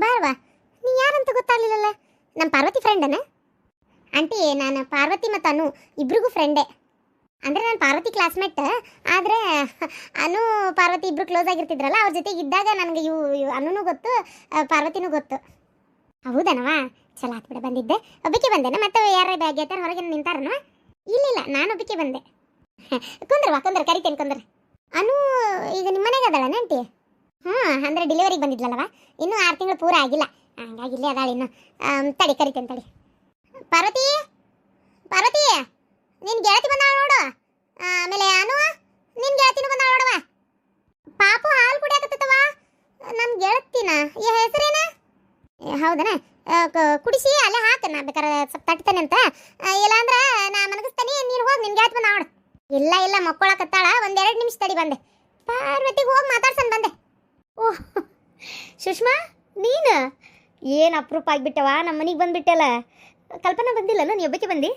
ಬಾರ್ವಾ. ನೀ ಯಾರಂತ ಗೊತ್ತಾಗ್ಲಿಲ್ಲಲ್ಲ. ನಮ್ಮ ಪಾರ್ವತಿ ಫ್ರೆಂಡನ? ಆಂಟಿ, ನಾನು ಪಾರ್ವತಿ ಮತ್ತು ಅನು ಇಬ್ರಿಗೂ ಫ್ರೆಂಡೇ. ಅಂದರೆ ನಾನು ಪಾರ್ವತಿ ಕ್ಲಾಸ್ಮೇಟ್. ಆದರೆ ಅನು ಪಾರ್ವತಿ ಇಬ್ರು ಕ್ಲೋಸ್ ಆಗಿರ್ತಿದ್ರಲ್ಲ, ಅವ್ರ ಜೊತೆಗೆ ಇದ್ದಾಗ ನನಗೆ ಅನುನೂ ಗೊತ್ತು, ಪಾರ್ವತಿನೂ ಗೊತ್ತು. ಹೌದನವಾ? ಚಲ ಆತ್ ಬಿಡ. ಬಂದಿದ್ದೆ ಒಬ್ಬಕ್ಕೆ ಬಂದೇನ? ಮತ್ತೆ ಯಾರ ಗೆಳತಿಯರ ಹೊರಗೆ ನಿಂತಾರನವ? ಇಲ್ಲ, ನಾನು ಒಬ್ಬಕ್ಕೆ ಬಂದೆ. ಕುಂದ್ರ ಕರಿತೇನೆ ಕುಂದ್ರ. ಅನು ಈಗ ನಿಮ್ಮ ಮನೆಗೆ ಅದಳನ ಆಂಟಿ? ಅಂದರೆ ಡೆಲಿವರಿಗೆ ಬಂದಿದ್ಲಲ್ಲವ, ಇನ್ನೂ 6 ತಿಂಗಳು ಪೂರ ಆಗಿಲ್ಲ, ಹಂಗಾಗಿ ಇಲ್ಲೇ ಅದಾಳ ಇನ್ನು. ತಡಿ ಕರಿತೇನೆ ತಡಿ. ಪಾರ್ವತಿ, ನಿನ್ನ ಗೆಳತಿ ಬಂದಾಳ ನೋಡು. ಆಮೇಲೆ ಅನು, ನಿನ್ನ ಗೆಳತಿನೂ ಬಂದಾಳ ನೋಡವ. ಪಾಪು ಹಾಲು ಕುಡಿಯಾಕತ್ತವ. ನನ್ನ ಗೆಳತಿನ ಹೆಸರೇನ? ಹೌದನ? ಕುಡಿಸಿ ಅಲ್ಲೇ ಹಾಕ, ನಾ ಬೇಕಾದ್ರೆ ಸ್ವಲ್ಪ ತಟ್ತೇನೆ ಅಂತ. ಇಲ್ಲಾಂದ್ರೆ ನಾ ಮನಗಿಸ್ತಾನೆ, ನೀನು ಹೋಗಿ ನಿನ್ನ ಗೆಳತಿ ಬಂದಾಳ ನೋಡು. ಇಲ್ಲ ಮಕ್ಕಳಕತ್ತಾಳ, 1-2 ನಿಮಿಷ ತಡಿ ಬಂದೆ. ಪಾರ್ವತಿಗೆ ಹೋಗಿ ಮಾತಾಡ್ಸನ್ ಬಂದೆ. ಓಹ್ ಸುಷ್ಮಾ, ನೀನು ಏನು ಅಪ್ರೂಪ ಆಗಿಬಿಟ್ಟವ, ನಮ್ಮ ಮನೆಗೆ ಬಂದುಬಿಟ್ಟಲ್ಲ. ಕಲ್ಪನಾ ಬಂದಿಲ್ಲ, ನೀ ಒಬ್ಬಕ್ಕೆ ಬಂದು?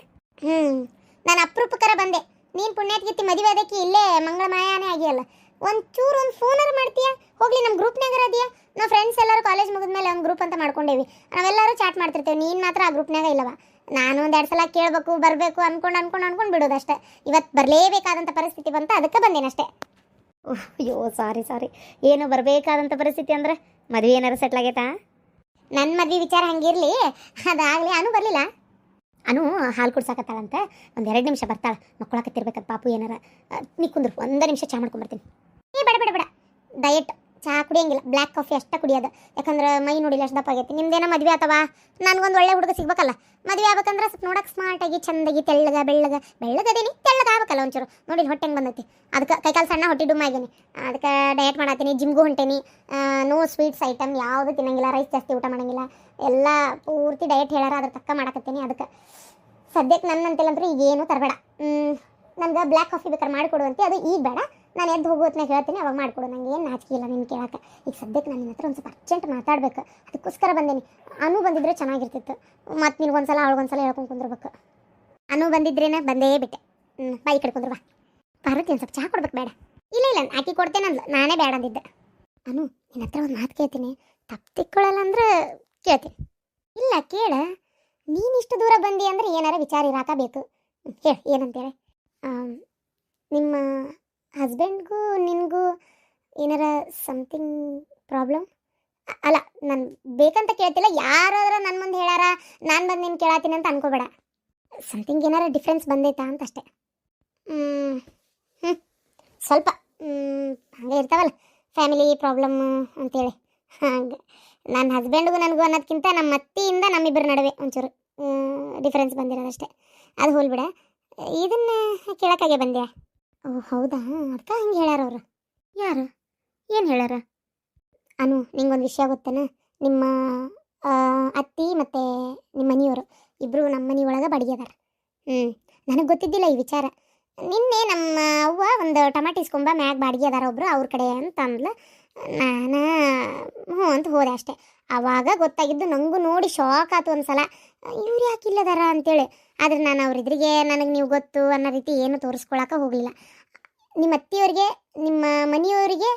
ನಾನು ಅಪ್ರೂಪಕರ ಬಂದೆ. ನೀನು ಪುಣ್ಯಾತ್ಗಿತ್ತಿ ಮದುವೆ ಅದಕ್ಕೆ ಇಲ್ಲೇ ಮಂಗಳ ಮಾಯಾನೇ ಆಗಿಯಲ್ಲ. ಒಂದು ಫೋನರ್ ಮಾಡ್ತೀಯ? ಹೋಗ್ಲಿ, ನಮ್ಮ ಗ್ರೂಪ್ನಾಗ ಅದೀಯ. ನಾವು ಫ್ರೆಂಡ್ಸ್ ಎಲ್ಲರೂ ಕಾಲೇಜ್ ಮುಗಿದ್ಮೇಲೆ ಒಂದು ಗ್ರೂಪ್ ಅಂತ ಮಾಡ್ಕೊಂಡೇವಿ, ನಾವೆಲ್ಲರೂ ಚಾಟ್ ಮಾಡ್ತಿರ್ತೇವೆ. ನೀನು ಮಾತ್ರ ಆ ಗ್ರೂಪ್ನಾಗ ಇಲ್ಲವ. ನಾನು 1-2 ಸಲ ಕೇಳಬೇಕು ಬರಬೇಕು ಅನ್ಕೊಂಡು ಬಿಡೋದಷ್ಟೇ. ಇವತ್ತು ಬರಲೇಬೇಕಾದಂಥ ಪರಿಸ್ಥಿತಿ ಬಂತ, ಅದಕ್ಕೆ ಬಂದೇನಷ್ಟೇ. ಅಯ್ಯೋ ಸಾರಿ, ಏನು ಬರಬೇಕಾದಂಥ ಪರಿಸ್ಥಿತಿ ಅಂದ್ರೆ ಮದುವೆ ಏನಾರು ಸೆಟ್ಲ್ ಆಗೈತಾ? ನನ್ನ ಮದುವೆ ವಿಚಾರ ಹಂಗಿರಲಿ, ಅದಾಗಲಿ. ಅನು ಬರಲಿಲ್ಲ? ಅನು ಹಾಲು ಕುಡ್ಸಾಕತ್ತಾಳಂತೆ, 1-2 ನಿಮಿಷ ಬರ್ತಾಳೆ. ಮಕ್ಕಳಾಕತ್ತಿರ್ಬೇಕಂತ ಪಾಪು ಏನಾರ. ನೀ ಕುಂದ್ರು, 1 ನಿಮಿಷ ಚಾ ಮಾಡ್ಕೊಂಬರ್ತೀನಿ. ಬೇಡ, ಡಯಟ್ ಚಹಾ ಕುಡಿಯಂಗಿಲ್ಲ, ಬ್ಲ್ಯಾಕ್ ಕಾಫಿ ಅಷ್ಟೇ ಕುಡಿಯೋದು. ಯಾಕಂದ್ರೆ ಮೈ ನೋಡಿಲ್ಲ ಅಷ್ಟು ದಪ್ಪ ಆಗೈತಿ. ನಿಮ್ದೇನೋ ಮದುವೆ ಅಥವಾ ನನಗೊಂದು ಒಳ್ಳೆ ಹುಡುಗ ಸಿಗ್ಬೇಕಲ್ಲ. ಮದುವೆ ಆಗ್ಬೇಕಂದ್ರೆ ಸ್ವಲ್ಪ ನೋಡಕ್ಕೆ ಸ್ಮಾರ್ಟಾಗಿ ಚಂದಾಗಿ ಬೆಳ್ಳಗದೇನಿ, ತೆಳ್ಳಗಾಗಬೇಕಲ್ಲ ಒಂಚೂರು. ನೋಡಿ ಹೊಟ್ಟೆ ಹೆಂಗೆ ಬಂದೈತಿ, ಅದಕ್ಕೆ ಕೈಕಾಲು ಸಣ್ಣ ಹೊಟ್ಟೆ ಡುಮ್ಮ ಆಗೇನಿ. ಅದಕ್ಕೆ ಡಯಟ್ ಮಾಡತ್ತೀನಿ, ಜಿಮ್ಗೂ ಹೊಂಟೇನಿ. ನೋ ಸ್ವೀಟ್ಸ್ ಐಟಮ್ ಯಾವುದು ತಿನ್ನಂಗಿಲ್ಲ, ರೈಸ್ ಜಾಸ್ತಿ ಊಟ ಮಾಡಂಗಿಲ್ಲ, ಎಲ್ಲ ಪೂರ್ತಿ ಡಯಟ್ ಹೇಳಾರ, ಅದ್ರ ತಕ್ಕ ಮಾಡಕತ್ತೀನಿ. ಅದಕ್ಕೆ ಸದ್ಯಕ್ಕೆ ನನ್ನಂತೇಳಂದ್ರೆ ಈಗೇನು ತರಬೇಡ. ನನಗೆ ಬ್ಲ್ಯಾಕ್ ಕಾಫಿ ಬೇಕಾದ್ರೆ ಮಾಡಿಕೊಡುವಂತೆ, ಅದು ಈಗ ಬೇಡ. ನಾನು ಎದ್ದು ಹೋಗೋತ್ನಾಗ ಹೇಳ್ತೀನಿ, ಅವಾಗ ಮಾಡಿಕೊಡು. ನನಗೆ ಏನು ನಾಚಿಕೆ ಇಲ್ಲ ನಿನ್ನ ಕೇಳಕ್ಕೆ. ಈಗ ಸದ್ಯಕ್ಕೆ ನಾನು ನಿನ್ನ ಹತ್ರ ಒಂದು ಸ್ವಲ್ಪ ಅರ್ಜೆಂಟ್ ಮಾತಾಡಬೇಕು, ಅದಕ್ಕೋಸ್ಕರ ಬಂದೇನಿ. ಅನು ಬಂದಿದ್ರೆ ಚೆನ್ನಾಗಿರ್ತಿತ್ತು. ಮತ್ತು ನಿನಗೊಂದ್ಸಲ ಅವಳಿಗೊಂದ್ಸಲ ಹೇಳ್ಕೊಂಡು ಕುಂದಿರ್ಬೇಕು. ಅನು ಬಂದಿದ್ರೇನೆ ಬಂದೇ ಬಿಟ್ಟೆ. ಬಾಯಿ ಕಡೆ ಕುಂದ್ರ ಬಾ. ಪಾರ್ವತಿ ಒಂದು ಸ್ವಲ್ಪ ಚಹಾ ಕೊಡ್ಬೇಕು. ಬೇಡ, ಇಲ್ಲ ಆಕಿ ಕೊಡ್ತೇನೆ ಅಂದ್ಲು, ನಾನೇ ಬೇಡ ಅಂದಿದ್ದೆ. ಅನು, ನಿನ್ನ ಹತ್ರ ಒಂದು ಮಾತು ಕೇಳ್ತೀನಿ, ತಪ್ಪು ತಿಕ್ಕೊಳ್ಳಲ್ಲ ಅಂದ್ರೆ ಕೇಳ್ತೀನಿ. ಇಲ್ಲ ಕೇಳ, ನೀನು ಇಷ್ಟು ದೂರ ಬಂದಿ ಅಂದ್ರೆ ಏನಾರ ವಿಚಾರ ಇರಾಕಬೇಕು. ಹೇಳಿ ಏನಂತೇಳಿ. ನಿಮ್ಮ ಹಸ್ಬೆಂಡ್ಗೂ ನಿನಗೂ ಏನಾರ ಸಮಥಿಂಗ್ ಪ್ರಾಬ್ಲಮ್? ಅಲ್ಲ, ನಾನು ಬೇಕಂತ ಕೇಳ್ತಿಲ್ಲ, ಯಾರಾದ್ರೂ ನನ್ನ ಮುಂದೆ ಹೇಳಾರ ನಾನು ಬಂದು ನೀನು ಕೇಳತ್ತೀನಿ ಅಂತ ಅನ್ಕೋಬೇಡ. ಸಮಥಿಂಗ್ ಏನಾರ ಡಿಫ್ರೆನ್ಸ್ ಬಂದೈತಾ ಅಂತ ಅಷ್ಟೇ. ಸ್ವಲ್ಪ ಹಾಗೆ ಇರ್ತಾವಲ್ಲ ಫ್ಯಾಮಿಲಿ ಪ್ರಾಬ್ಲಮ್ಮು ಅಂತೇಳಿ. ಹಾಗೆ ನನ್ನ ಹಸ್ಬೆಂಡ್ಗೂ ನನಗೂ ಅನ್ನೋದಕ್ಕಿಂತ ನಮ್ಮ ಅತ್ತೆಯಿಂದ ನಮ್ಮಿಬ್ಬರ ನಡುವೆ ಒಂಚೂರು ಡಿಫ್ರೆನ್ಸ್ ಬಂದಿರೋದಷ್ಟೇ. ಅದು ಹೋಲ್ಬಿಡ, ಇದನ್ನು ಕೇಳೋಕ್ಕಾಗೆ ಬಂದ್ಯಾ? ಓ ಹೌದಾ, ಅದಕ್ಕೆ ಹಂಗೆ ಹೇಳ್ಯಾರ ಅವರು. ಯಾರು? ಏನು ಹೇಳ್ಯಾರ? ಅನು, ನಿಂಗೊಂದು ವಿಷಯ ಗೊತ್ತೇನ? ನಿಮ್ಮ ಅತ್ತಿ ಮತ್ತು ನಿಮ್ಮ ಮನೆಯವರು ಇಬ್ಬರು ನಮ್ಮ ಮನೆ ಒಳಗೆ ಬಡಿಗೆ ಅದಾರ. ನನಗೆ ಗೊತ್ತಿದ್ದಿಲ್ಲ ಈ ವಿಚಾರ. ನಿನ್ನೆ ನಮ್ಮ ಅವ್ವ ಒಂದು ಟಮಾಟಿ ಇಸ್ಕೊಂಬ ಮ್ಯಾಗ ಬಾಡಿಗೆ ಅದಾರ ಒಬ್ರು ಅವ್ರ ಕಡೆ ಅಂತ ಅಂದ್ಲು. ನಾನು ಹ್ಞೂ ಅಂತ ಹೋದೆ ಅಷ್ಟೇ. ಆವಾಗ ಗೊತ್ತಾಗಿದ್ದು, ನನಗೂ ನೋಡಿ ಶಾಕ್ ಆಯ್ತು ಒಂದು ಸಲ, ಇವ್ರು ಯಾಕೆ ಇಲ್ಲದಾರ ಅಂತೇಳಿ. ಆದರೆ ನಾನು ಅವ್ರಿದ್ರಿಗೆ ನನಗೆ ನೀವು ಗೊತ್ತು ಅನ್ನೋ ರೀತಿ ಏನು ತೋರಿಸ್ಕೊಳಕ್ಕೆ ಹೋಗಲಿಲ್ಲ. ನಿಮ್ಮ ಅತ್ತಿಯವರಿಗೆ, ನಿಮ್ಮ ಮನೆಯವರಿಗೆ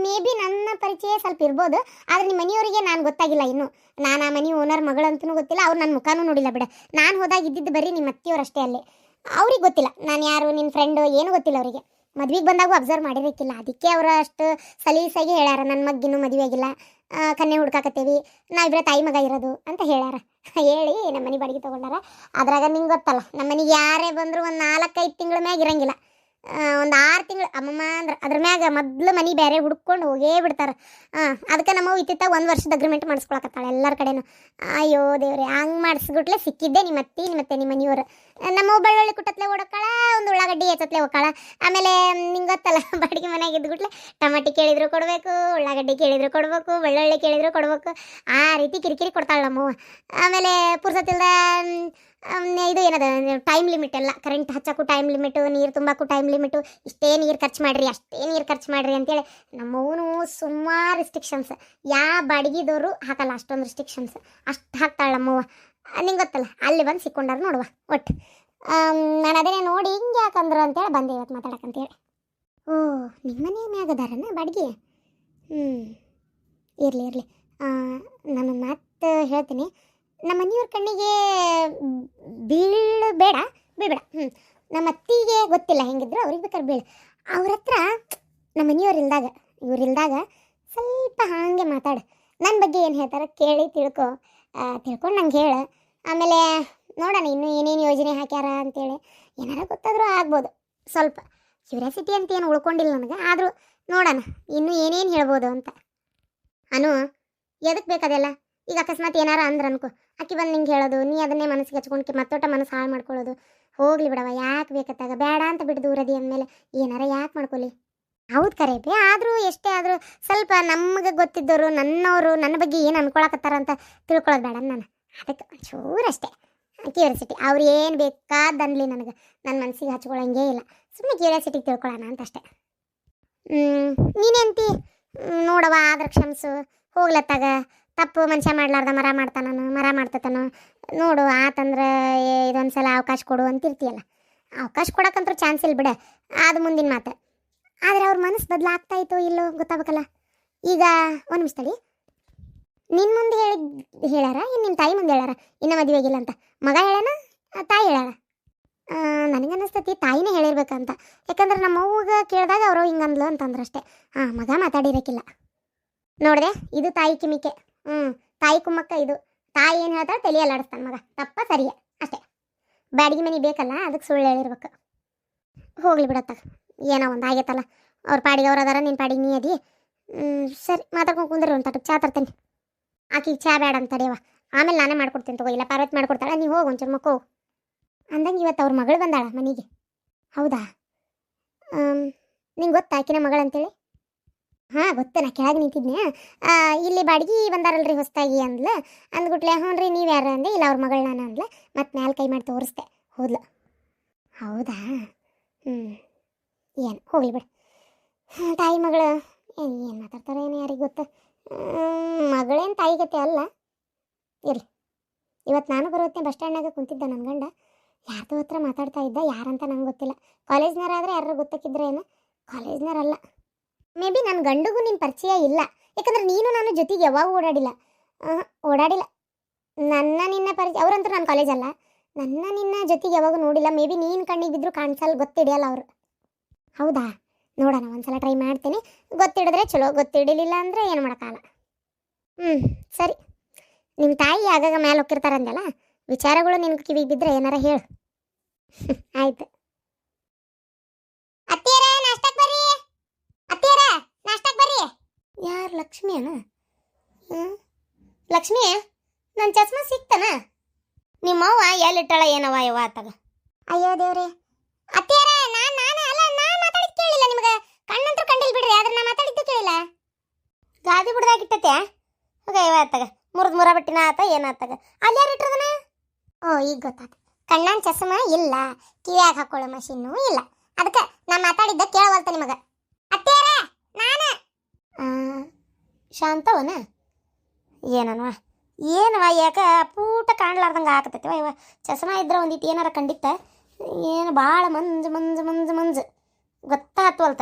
ಮೇ ಬಿ ನನ್ನ ಪರಿಚಯ ಸ್ವಲ್ಪ ಇರ್ಬೋದು, ಆದರೆ ನಿಮ್ಮ ಮನೆಯವರಿಗೆ ನಾನು ಗೊತ್ತಾಗಿಲ್ಲ ಇನ್ನೂ. ನಾನು ಆ ಮನೆ ಓನರ್ ಮಗಳಂತೂ ಗೊತ್ತಿಲ್ಲ, ಅವ್ರು ನನ್ನ ಮುಖನೂ ನೋಡಿಲ್ಲ ಬಿಡ. ನಾನು ಹೋದಾಗ ಇದ್ದಿದ್ದು ಬರೀ ನಿಮ್ಮ ಅತ್ತಿಯವರು ಅಷ್ಟೇ ಅಲ್ಲಿ. ಅವ್ರಿಗೆ ಗೊತ್ತಿಲ್ಲ ನಾನು ಯಾರು, ನಿನ್ನ ಫ್ರೆಂಡು ಏನೂ ಗೊತ್ತಿಲ್ಲ ಅವರಿಗೆ. ಮದ್ವೆಗೆ ಬಂದಾಗೂ ಅಬ್ಸರ್ವ್ ಮಾಡಿರಕ್ಕಿಲ್ಲ, ಅದಕ್ಕೆ ಅವರು ಅಷ್ಟು ಸಲೀಸಾಗಿ ಹೇಳ್ಯಾರ, ನನ್ನ ಮಗ್ಗಿನೂ ಮದುವೆ ಆಗಿಲ್ಲ, ಕನ್ಯೆ ಹುಡ್ಕಾಕತ್ತೇವಿ, ನಾವಿಬ್ಬರ ತಾಯಿ ಮಗ ಇರೋದು ಅಂತ ಹೇಳ್ಯಾರ. ಹೇಳಿ ನಮ್ಮ ಮನೆ ಬಾಡಿಗೆ ತೊಗೊಂಡಾರ. ಅದ್ರಾಗ ನಿಂಗೆ ಗೊತ್ತಲ್ಲ, ನಮ್ಮ ಮನೆಗೆ ಯಾರೇ ಬಂದರೂ ಒಂದು 4-5 ತಿಂಗಳ ಮ್ಯಾಗ ಇರಂಗಿಲ್ಲ. ಒಂದು 6 ತಿಂಗಳು ಅಮ್ಮಮ್ಮ ಅಂದ್ರೆ ಅದ್ರ ಮ್ಯಾಗ ಮೊದಲು ಮನೆ ಬೇರೆ ಹುಡ್ಕೊಂಡು ಹೋಗೇ ಬಿಡ್ತಾರೆ. ಅದಕ್ಕೆ ನಮ್ಮವು ಇತ್ತಿತ್ತ 1 ವರ್ಷದ ಅಗ್ರಿಮೆಂಟ್ ಮಾಡಿಸ್ಕೊಳಕತ್ತಾಳೆ ಎಲ್ಲರ ಕಡೆನೂ. ಅಯ್ಯೋ ದೇವ್ರೆ, ಹಂಗೆ ಮಾಡಿಸ್ಬಿಟ್ಲೆ ಸಿಕ್ಕಿದ್ದೆ ನಿಮ್ಮ ಅತ್ತಿ ಮತ್ತು ನಿಮ್ಮ ಮನೆಯವರು. ನಮ್ಮವು ಬೆಳ್ಳುಳ್ಳಿ ಕುಟ್ಟತ್ಲೆ ಓಡೋಕಾಳ, ಒಂದು ಉಳ್ಳಾಗಡ್ಡಿ ಎಚ್ಚತ್ಲೆ ಹೋಗಾಳ. ಆಮೇಲೆ ನಿಂಗೆ ಗೊತ್ತಲ್ಲ, ಬಾಡಿಗೆ ಮನೆಯಾಗ ಇದ್ಬಿಟ್ಲೆ ಟಮಾಟಿ ಕೇಳಿದ್ರು ಕೊಡಬೇಕು, ಉಳ್ಳಾಗಡ್ಡಿ ಕೇಳಿದ್ರು ಕೊಡಬೇಕು, ಬೆಳ್ಳುಳ್ಳಿ ಕೇಳಿದ್ರು ಕೊಡಬೇಕು, ಆ ರೀತಿ ಕಿರಿಕಿರಿ ಕೊಡ್ತಾಳೆ ನಮ್ಮವ್ವ. ಆಮೇಲೆ ಪುರ್ಸತ್ತಿಲ್ದ ಇದು ಏನದ ಟೈಮ್ ಲಿಮಿಟ್ ಎಲ್ಲ, ಕರೆಂಟ್ ಹಚ್ಚಕ್ಕೂ ಟೈಮ್ ಲಿಮಿಟು, ನೀರು ತುಂಬಕ್ಕೂ ಟೈಮ್ ಲಿಮಿಟು, ಇಷ್ಟೇ ನೀರು ಖರ್ಚು ಮಾಡಿರಿ ಅಷ್ಟೇ ನೀರು ಖರ್ಚು ಮಾಡಿರಿ ಅಂತೇಳಿ ನಮ್ಮವನು ಸುಮಾರು ರಿಸ್ಟ್ರಿಕ್ಷನ್ಸ್. ಯಾವ ಬಾಡಿಗೆದವರು ಹಾಕಲ್ಲ ಅಷ್ಟೊಂದು ರಿಸ್ಟ್ರಿಕ್ಷನ್ಸ್, ಅಷ್ಟು ಹಾಕ್ತಾಳೆ ನಮ್ಮವ್ವ. ನಿಂಗೆ ಗೊತ್ತಲ್ಲ, ಅಲ್ಲಿ ಬಂದು ಸಿಕ್ಕೊಂಡಾರ ನೋಡುವ ಒಟ್ಟು. ನಾನು ಅದೇ ನೋಡಿ ಹಿಂಗೆ ಯಾಕಂದ್ರು ಅಂತೇಳಿ ಬಂದೆ ಇವತ್ತು ಮಾತಾಡಕ್ಕಂತೇಳಿ. ಓ, ನಿಮ್ಮ ಮನೆ ಮ್ಯಾಗದಾರನ ಬಾಡಿಗೆ? ಇರಲಿ ನಾನು ಮಾತು ಹೇಳ್ತೀನಿ. ನಮ್ಮ ಮನೆಯವ್ರ ಕಣ್ಣಿಗೆ ಬೀಳಬೇಡ ಬೀಳ್ಬೇಡ. ನಮ್ಮ ಅತ್ತಿಗೆ ಗೊತ್ತಿಲ್ಲ ಹೆಂಗಿದ್ರು, ಅವ್ರಿಗೆ ಬೇಕಾದ್ರೆ ಬೀಳು. ಅವ್ರ ಹತ್ರ ನಮ್ಮ ಮನೆಯವ್ರು ಇಲ್ದಾಗ, ಇವ್ರಿಲ್ದಾಗ ಸ್ವಲ್ಪ ಹಾಗೆ ಮಾತಾಡು. ನನ್ನ ಬಗ್ಗೆ ಏನು ಹೇಳ್ತಾರೆ ಕೇಳಿ ತಿಳ್ಕೊಂಡು ನಂಗೆ ಹೇಳು. ಆಮೇಲೆ ನೋಡೋಣ ಇನ್ನೂ ಏನೇನು ಯೋಜನೆ ಹಾಕ್ಯಾರ ಅಂತೇಳಿ, ಏನಾರ ಗೊತ್ತಾದರೂ ಆಗ್ಬೋದು. ಸ್ವಲ್ಪ ಕ್ಯೂರಿಯಾಸಿಟಿ ಅಂತ ಏನು ಉಳ್ಕೊಂಡಿಲ್ಲ ನನಗೆ, ಆದರೂ ನೋಡೋಣ ಇನ್ನೂ ಏನೇನು ಹೇಳ್ಬೋದು ಅಂತ. ಎದಕ್ಕೆ ಬೇಕದೆಲ್ಲ? ಈಗ ಅಕಸ್ಮಾತ್ ಏನಾರ ಅಂದ್ರೆ ಅನ್ಕೋ, ಆಕಿ ಬಂದು ನಿಂಗೆ ಹೇಳೋದು, ನೀ ಅದನ್ನೇ ಮನಸ್ಸಿಗೆ ಹಚ್ಕೊಂಡು ಮತ್ತೊಟ್ಟ ಮನಸ್ಸು ಹಾಳು ಮಾಡ್ಕೊಳ್ಳೋದು. ಹೋಗ್ಲಿ ಬಿಡವ, ಯಾಕೆ ಬೇಕತ್ತಾಗ, ಬೇಡ ಅಂತ ಬಿಟ್ಟು ದೂರದಿ ಅಂದಮೇಲೆ ಏನಾರ ಯಾಕೆ ಮಾಡ್ಕೊಳ್ಳಿ. ಹೌದು ಕರೇಪಿ, ಆದರೂ ಎಷ್ಟೇ ಆದರೂ ಸ್ವಲ್ಪ ನಮಗೆ ಗೊತ್ತಿದ್ದವರು, ನನ್ನವರು ನನ್ನ ಬಗ್ಗೆ ಏನು ಅನ್ಕೊಳಕತ್ತಾರ ಅಂತ ತಿಳ್ಕೊಳ್ಳೋದು ಬೇಡ ನಾನು. ಅದಕ್ಕೆ ಒಂಚೂರಷ್ಟೇ ಕ್ಯೂರಿಯಾಸಿಟಿ. ಅವ್ರು ಏನು ಬೇಕಾದನ್ಲಿ ನನಗೆ, ನನ್ನ ಮನಸ್ಸಿಗೆ ಹಚ್ಕೊಳ್ಳೋಂಗೇ ಇಲ್ಲ. ಸುಮ್ಮನೆ ಕ್ಯೂರಿಯಾಸಿಟಿಗೆ ತಿಳ್ಕೊಳ್ಳೋಣ ಅಂತ ಅಷ್ಟೇ. ನೀನೆಂತಿ ನೋಡವ, ಆದ್ರೆ ಕ್ಷಮಿಸು. ಹೋಗ್ಲತ್ತಾಗ ತಪ್ಪು ಮನುಷ್ಯ ಮಾಡ್ಲಾರ್ದ ಮರ ಮಾಡ್ತಾನೋ ನೋಡು. ಆತಂದ್ರೆ ಇದೊಂದು ಸಲ ಅವಕಾಶ ಕೊಡು ಅಂತಿರ್ತೀಯಲ್ಲ, ಅವಕಾಶ ಕೊಡೋಕ್ಕಂತೂ ಚಾನ್ಸ್ ಇಲ್ಲ ಬಿಡ, ಅದು ಮುಂದಿನ ಮಾತು. ಆದರೆ ಅವ್ರ ಮನಸ್ಸು ಬದಲಾಗ್ತಾಯಿತ್ತೋ ಇಲ್ಲೋ ಗೊತ್ತಾಗಬೇಕಲ್ಲ. ಈಗ ಒಂದು ನಿಮಿಷ ತಡಿ, ನಿನ್ನ ಮುಂದೆ ಹೇಳ್ಯಾರ, ಇನ್ನು ನಿಮ್ಮ ತಾಯಿ ಮುಂದೆ ಹೇಳ್ಯಾರ ಇನ್ನೂ ಮದುವೆಗಿಲ್ಲ ಅಂತ? ಮಗ ಹೇಳ್ಯಾನ ತಾಯಿ ಹೇಳ್ಯಾರ? ನನಗನ್ನಿಸ್ತೈತಿ ತಾಯಿನೇ ಹೇಳಿರ್ಬೇಕಂತ. ಯಾಕಂದ್ರೆ ನಮ್ಮ ಅವ್ವಗೆ ಕೇಳಿದಾಗ ಅವರು ಹಿಂಗಂದ್ಲು ಅಂತಂದ್ರೆ ಅಷ್ಟೇ. ಮಗ ಮಾತಾಡಿರೋಕ್ಕಿಲ್ಲ. ನೋಡಿದೆ, ಇದು ತಾಯಿ ಕಿಮಿಕೆ. ತಾಯಿ ಕುಮ್ಮಕ್ಕ ಇದು. ತಾಯಿ ಏನು ಹೇಳ್ತಾಳೆ ತಲೆಯಲ್ಲಿ ಆಡಿಸ್ತಾನೆ ಮಗ. ತಪ್ಪ ಸರಿಯೇ ಅಷ್ಟೇ. ಬ್ಯಾಡಿಗೆ ಮನೆ ಬೇಕಲ್ಲ, ಅದಕ್ಕೆ ಸುಳ್ಳು ಹೇಳಿರ್ಬೇಕು. ಹೋಗ್ಲಿ ಬಿಡತ್ತ, ಏನೋ ಒಂದು ಆಗೈತಲ್ಲ. ಅವ್ರ ಪಾಡಿಗೆ ಅವ್ರು ಅದಾರ, ನಿನ್ನ ಪಾಡಿಗೆ ನೀ ಅದಿ. ಸರಿ, ಮಾತಾಡ್ಕೊಂಡು ಕುಂದ್ರಿ, ಒಂದು ತಟ್ಟಕ್ಕೆ ಚಾ ತರ್ತೇನೆ. ಆಕಿಗೆ ಚಾ ಬೇಡ ಅಂತ ತಡೆಯವ, ಆಮೇಲೆ ನಾನೇ ಮಾಡ್ಕೊಡ್ತೀನಿ ತಗೋ. ಇಲ್ಲ ಪಾರ್ವತಿ ಮಾಡ್ಕೊಡ್ತಾಳೆ, ನೀವು ಹೋಗಿ ಒಂಚೂರು ಮಕ್ಕೋ ಅಂದಂಗೆ. ಇವತ್ತು ಅವ್ರ ಮಗಳು ಬಂದಾಳ ಮನೆಗೆ. ಹೌದಾ? ನಿಂಗೆ ಗೊತ್ತಾ ಆಕಿನ ಮಗಳಂತೇಳಿ? ಗೊತ್ತು, ನಾ ಕೆಳಗೆ ನಿಂತಿದ್ನೆ. ಇಲ್ಲಿ ಬಾಡಿಗೆ ಬಂದಾರಲ್ರಿ ಹೊಸದಾಗಿ ಅಂದ್ಲು. ಅಂದ್ಬಿಟ್ಲೆ ಹ್ಞೂ ರೀ ನೀವು ಯಾರು ಅಂದೆ. ಇಲ್ಲ ಅವ್ರ ಮಗಳು ನಾನು ಅಂದ್ಲೆ. ಮತ್ತು ಮ್ಯಾಲೆ ಕೈ ಮಾಡಿ ತೋರಿಸ್ದೆ, ಹೋದ್ಲು. ಹೌದಾ? ಏನು ಹೋಗ್ಲಿ ಬಿಡು. ತಾಯಿ ಮಗಳು ಏನು ಮಾತಾಡ್ತಾರೆ ಏನು ಯಾರಿಗೆ ಗೊತ್ತು. ಮಗಳೇನು ತಾಯಿ ಗತಿ ಅಲ್ಲ. ಇರಲಿ, ಇವತ್ತು ನಾನು ಬರುತ್ತೆ ಬಸ್ ಸ್ಟ್ಯಾಂಡ್ನಾಗ ಕುಂತಿದ್ದೆ. ನನ್ನ ಗಂಡ ಯಾರ್ದೋ ಹತ್ರ ಮಾತಾಡ್ತಾ ಇದ್ದ, ಯಾರಂತ ನಂಗೆ ಗೊತ್ತಿಲ್ಲ. ಕಾಲೇಜ್ನಾರಾದರೆ ಯಾರು ಗೊತ್ತಾಕಿದ್ರೆ ಏನು, ಕಾಲೇಜ್ನಾರಲ್ಲ. ಮೇ ಬಿ ನನ್ನ ಗಂಡಿಗೂ ನಿನ್ನ ಪರಿಚಯ ಇಲ್ಲ, ಯಾಕಂದ್ರೆ ನೀನು ನಾನು ಜೊತೆಗೆ ಯಾವಾಗ ಓಡಾಡಿಲ್ಲ. ನನ್ನ ನಿನ್ನ ಪರಿಚಯ ಅವರಂತೂ ನನ್ನ ಕಾಲೇಜ್ ಅಲ್ಲ. ನನ್ನ ನಿನ್ನ ಜೊತೆಗೆ ಯಾವಾಗ ನೋಡಿಲ್ಲ. ಮೇ ಬಿ ನೀನು ಕಣ್ಣಿಗೆ ಬಿದ್ದರೂ ಕಾಣಿಸಲ್ಲ, ಗೊತ್ತಿಡಿಯಲ್ಲ ಅವರು. ಹೌದಾ? ನೋಡೋಣ, ಒಂದ್ಸಲ ಟ್ರೈ ಮಾಡ್ತೀನಿ. ಗೊತ್ತಿಡಿದ್ರೆ ಚಲೋ, ಗೊತ್ತಿಡಲಿಲ್ಲ ಅಂದರೆ ಏನು ಮಾಡೋಕ್ಕಾಗಲ್ಲ. ಸರಿ. ನಿಮ್ಮ ತಾಯಿ ಆಗಾಗ ಮೇಲೆ ಹೋಗಿರ್ತಾರಂದಲ್ಲ, ವಿಚಾರಗಳು ನಿನ್ಗೆ ಕಿವಿಗೆ ಬಿದ್ದರೆ ಏನಾರ ಹೇಳು. ಆಯ್ತು. ಅತ್ತಿಯರ ನಾಷ್ಟಕ್ಕೆ ಬರ್ರಿ, ಅತ್ತಿಯರ ನಾಷ್ಟಕ್ಕೆ ಬರ್ರಿ. ಯಾರು? ಲಕ್ಷ್ಮಿ ಅಣ್ಣ? ಲಕ್ಷ್ಮಿ, ನನ್ನ ಚಸ್ಮಾ ಸಿಕ್ತನ? ನಿಮ್ಮವ್ವ ಎಲ್ಲಿಟ್ಟಾಳ ಏನವ ಯವ್ವ ಆತಾಗ? ಅಯ್ಯೋ ದೇವ್ರೆ, ಅತ್ತಿಯರ ನಾನು ಅಲ್ಲ, ನಾ ಮಾತಾಡಿದ್ದು ಕೇಳಿಲ್ಲ ನಿಮ್ಗೆ. ಕಣ್ಣಂತೂ ಕಂಡಿಲ್ ಬಿಡ್ರಿ, ಆದ್ರೆ ನಾ ಮಾತಾಡಿದ್ದು ಕೇಳಿಲ್ಲ. ಗಾದಿ ಬಿಡ್ದಾಗಿಟ್ಟತೆ ಹೋಗ ಯವ್ವ ಆತಾಗ. ಮುರ ಬಟ್ಟಿನ ಆತ ಏನಾತಾಗ? ಅಲ್ಲಿ ಯಾರು ಇಟ್ಟಿರ್ದನ? ಈಗ ಗೊತ್ತಾತ. ಕಣ್ಣನ್ ಚಸ್ಮಾ ಇಲ್ಲ, ಕಿವಿಯಾಗ ಹಾಕೊಳ್ಳೋ ಮಷೀನು ಇಲ್ಲ. ಅದಕ್ಕೆ ನಾ ಮಾತಾಡಿದ್ದ ಕೇಳವಲ್ತ ನಿಮಗ. ಅತ್ತಿಯರ ನಾನು ಶಾಂತವನ ಏನನ್ವ ಯಾಕ ಪೂಟ ಕಾಣ್ಲಾರ್ದಂಗೆ ಆಗತೈತಿವ ಇವ. ಚಸ್ಮಾ ಇದ್ರೆ ಒಂದಿಟ್ಟು ಏನಾರ ಕಂಡಿತ್ತ, ಏನು ಭಾಳ ಮಂಜು ಗೊತ್ತಾತ್ವಲ್ತ.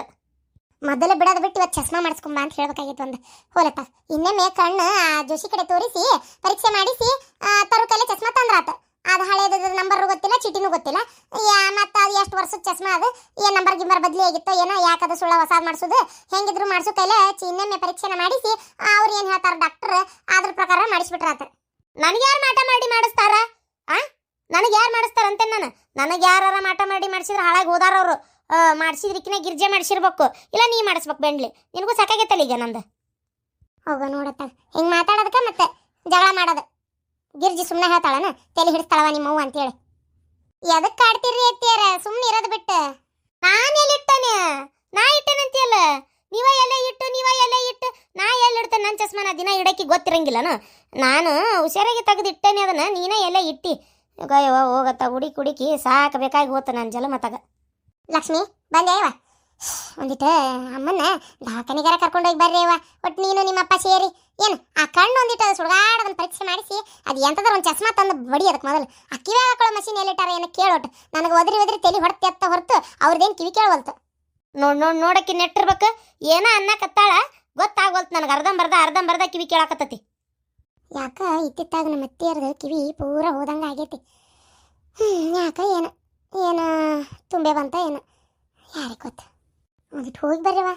ಮೊದಲೇ ಬಿಡೋದು ಬಿಟ್ಟು ಇವತ್ತು ಚಸ್ಮಾ ಮಾಡಿಸ್ಕೊಂಬ ಅಂತ ಹೇಳ್ಬೇಕಾಗಿತ್ತು. ಒಂದು ಹೋಲಪ್ಪ, ಇನ್ನೊಮ್ಮೆ ಕಣ್ಣು ಜೋಶಿ ಕಡೆ ತೋರಿಸಿ ಪರೀಕ್ಷೆ ಮಾಡಿಸಿ ತರು ಕೈಲೆ ಚಸ್ಮಾ ತಂದ್ರಾತ. ಅದು ಹಳೇದ ನಂಬರ್ ಗೊತ್ತಿಲ್ಲ, ಚೀಟಿನೂ ಗೊತ್ತಿಲ್ಲ. ಮತ್ತು ಅದು ಎಷ್ಟು ವರ್ಷದ ಚಸ್ಮಾ, ಅದು ಏನು ನಂಬರ್ ಬದಲಿ ಆಗಿತ್ತೋ ಏನೋ, ಯಾಕದು ಸುಳ್ಳ ಹೊಸಾದ್ ಮಾಡಿಸೋದು, ಹೆಂಗಿದ್ರು ಮಾಡಿಸೋ ಕೈಲೆ ಇನ್ನೊಮ್ಮೆ ಪರೀಕ್ಷೆನ ಮಾಡಿಸಿ ಅವ್ರು ಏನು ಹೇಳ್ತಾರೆ ಡಾಕ್ಟರ್, ಅದ್ರ ಪ್ರಕಾರ ಮಾಡಿಸ್ಬಿಟ್ರಾತ. ನನಗೆ ಯಾರು ಮಾಟ ಮಾಡಿ ಮಾಡಿಸ್ತಾರ? ನನಗೆ ಯಾರು ಮಾಡಿಸ್ತಾರಂತೆ? ನನಗೆ ಯಾರ ಮಾಟ ಮಾಡಿ ಮಾಡಿಸಿದ್ರೆ ಹಾಳಾಗಿ ಹೋದಾರವ್ರು. ಮಾಡಿಸಿದ್ರಿಕಿನ ಗಿರ್ಜೆ ಮಾಡಿಸಿರ್ಬೇಕು, ಇಲ್ಲ ನೀ ಮಾಡಿಸ್ಬೇಕು ಬೆಂಡ್ಲಿ. ನಿನಗೂ ಸಾಕಾಗೈತಲ್ಲ ಈಗ ನಂದು. ಹೋಗ ನೋಡತ್ತ, ಹಿಂಗೆ ಮಾತಾಡೋದಕ್ಕೆ ಮತ್ತೆ ಜಗಳ ಮಾಡೋದು. ಗಿರ್ಜಿ ಸುಮ್ಮನೆ ಹೇಳ್ತಾಳನ, ತಲೆ ಹಿಡಿಸ್ತಾಳವ ನಿಮ್ಮವ್ವ ಅಂತೇಳಿ. ಎದಕ್ಕೆ ಕಾಡ್ತೀರಿ ಅತ್ತಿಯಾರ? ಸುಮ್ಮನೆ ಇರೋದು ಬಿಟ್ಟು. ನಾನು ಎಲ್ಲಿಟ್ಟನೆ? ನಾ ಇಟ್ಟೇನಂತೀಯಲ್ಲ. ನೀವ ಎಲ್ಲ ಇಟ್ಟು ನಾ ಎಲ್ಲಿಡ್ತೇನೆ? ನನ್ನ ಚಸ್ಮಾನ ದಿನ ಇಡಕ್ಕೆ ಗೊತ್ತಿರಂಗಿಲ್ಲನು. ನಾನು ಹುಷಾರಾಗಿ ತೆಗೆದಿಟ್ಟೇನೆ ಅದನ್ನ, ನೀನ ಎಲ್ಲ ಇಟ್ಟಿ. ಯವ್ವ ಹೋಗತ್ತ ಹುಡುಕಿ ಸಾಕಬೇಕಾಗಿ ಹೋತ ನನ್ನ ಜಲ ಮತ್ತಾಗ. ಲಕ್ಷ್ಮಿ ಬಂದೆ ಅವ, ಒಂದಿಟ್ಟು ಅಮ್ಮನ್ನ ದವಾಖಾನಿಗಾರ ಕರ್ಕೊಂಡೋಗಿ ಬರ್ರಿ ಅವ. ಒಟ್ಟು ನೀನು ನಿಮ್ಮಪ್ಪ ಸೇರಿ ಏನು ಆ ಕಣ್ಣು ಒಂದಿಟ್ಟು ಸುಡ್ಗಾಡೋದನ್ನ ಪರೀಕ್ಷೆ ಮಾಡಿಸಿ ಅದು ಎಂತದ್ರ ಒಂದು ಚಸ್ಮಾ ತಂದು ಬಡಿ. ಅದಕ್ಕೆ ಮೊದಲು ಆ ಕಿವಿ ಹಾಕೊಳ್ಳೋ ಮಷೀನ್ ಎಲ್ಲಿಟ್ಟಾರ ಏನೋ ಕೇಳೋಟ್ಟು. ನನಗೆ ಒದರಿ ತಲೆ ಹೊಡೆತ್ತ ಹೊರತು ಅವ್ರದ್ದೇನು ಕಿವಿ ಕೇಳವಲ್ತು. ನೋಡಕ್ಕೆ ನೆಟ್ಟಿರ್ಬೇಕು. ಏನೋ ಅನ್ನಕತ್ತಾಳ ಗೊತ್ತಾಗೋಲ್ತು ನನಗೆ. ಅರ್ಧಂಬರ್ಧ ಕಿವಿ ಕೇಳಾಕತ್ತತಿ. ಯಾಕ ಇತ್ತಿತ್ತಾಗ ನಮ್ಮ ಅತ್ತಿಯರ್ದು ಕಿವಿ ಪೂರ ಹೋದಂಗೆ ಆಗೈತಿ. ಯಾಕ ಏನು ಏನು ತುಂಬೆ ಬಂತ ಏನು ಯಾರಿಗೆ ಗೊತ್ತ. ಒಂದಿಟ್ಟು ಹೋಗಿ ಬರ್ರಿವ.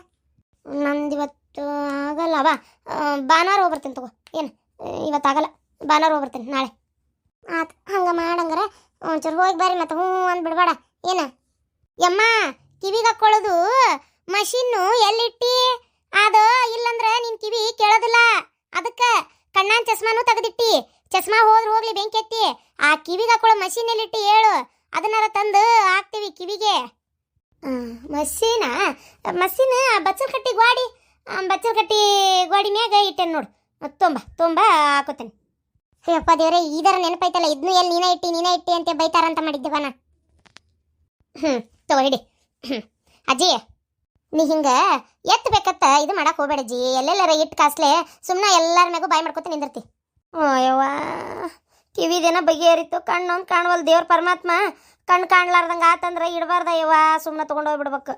ನಂದು ಇವತ್ತು ಆಗಲ್ಲವ, ಭಾನುವಾರ ಹೋಗ್ಬರ್ತೀನಿ ತಗೋ. ಏನು ಇವತ್ತು ಆಗಲ್ಲ, ಭಾನುವಾರ ಹೋಗ್ಬರ್ತೀನಿ ನಾಳೆ. ಆತು ಹಂಗೆ ಮಾಡಂಗಾರ ಒಂಚೂರು ಹೋಗಿ ಬರ್ರಿ. ಮತ್ತೆ ಹ್ಞೂ ಅಂದ್ಬಿಡ್ಬೇಡ. ಏನು ಯಮ್ಮ ಕಿವಿಗೆ ಹಾಕ್ಕೊಳ್ಳೋದು ಮಷಿನ್ನು ಎಲ್ಲಿಟ್ಟಿ? ಅದು ಇಲ್ಲಂದ್ರೆ ನಿನ್ನ ಕಿವಿ ಕೇಳೋದಿಲ್ಲ. ಅದಕ್ಕೆ ಕಣ್ಣಾನ್ ಚಸ್ಮಾನು ತೆಗೆದಿಟ್ಟಿ. ಚಸ್ಮಾ ಹೋದ್ರೆ ಹೋಗ್ಲಿ ಬೆಂಕಿ ಎತ್ತಿ. ಆ ಕಿವಿಗೆ ಹಾಕೊಳ್ಳೋ ಮಷೀನ್ ಎಲ್ಲಿಟ್ಟಿ ಹೇಳು, ಅದನ್ನಾರ ತಂದು ಹಾಕ್ತೀವಿ ಕಿವಿಗೆ. ಮಷೀನ ಬಚ್ಚಲ್ ಕಟ್ಟಿ ಗೋಡಿ, ಬಚ್ಚಲ್ ಕಟ್ಟಿ ಗೋಡಿ ಮ್ಯಾಗ ಇಟ್ಟೇನು ನೋಡು. ತೊಂಬ ಹಾಕೋತೇನೆ. ಅಯ್ಯಪ್ಪ ದೇವ್ರೆ, ಇದರ ನೆನಪೈತಲ್ಲ, ಇದನ್ನು ಎಲ್ಲಿ ನೀನೇ ಇಟ್ಟಿ ಅಂತ ಬೈತಾರಂತ ಮಾಡಿದ್ದೆವ ನಾ. ತಗೋ ಹಿಡಿ. ಅಜ್ಜಿ ನೀ ಹಿಂಗೆ ಎತ್ತಬೇಕತ್ತ ಇದು ಮಾಡಕ್ಕೆ ಹೋಗ್ಬೇಡ ಅಜ್ಜಿ. ಎಲ್ಲೆಲ್ಲರ ಇಟ್ಟು ಕಾಸ್ಲೆ ಸುಮ್ಮನೆ ಎಲ್ಲರ ಮ್ಯಾಗೂ ಬಾಯಿ ಮಾಡ್ಕೊತ ನಿಂದಿರ್ತಿ. ಯವ್ವ ಕಿವಿದೇನ ಬಗೆಹರಿತು, ಕಣ್ಣೊಂದು ಕಾಣವಲ್. ದೇವ್ರ ಪರಮಾತ್ಮ ಕಣ್ಣು ಕಾಣ್ಲಾರ್ದಂಗೆ ಆತಂದ್ರೆ ಇಡಬಾರ್ದ ಯವ್ವ, ಸುಮ್ಮನೆ ತೊಗೊಂಡೋಗ್ಬಿಡ್ಬೇಕು.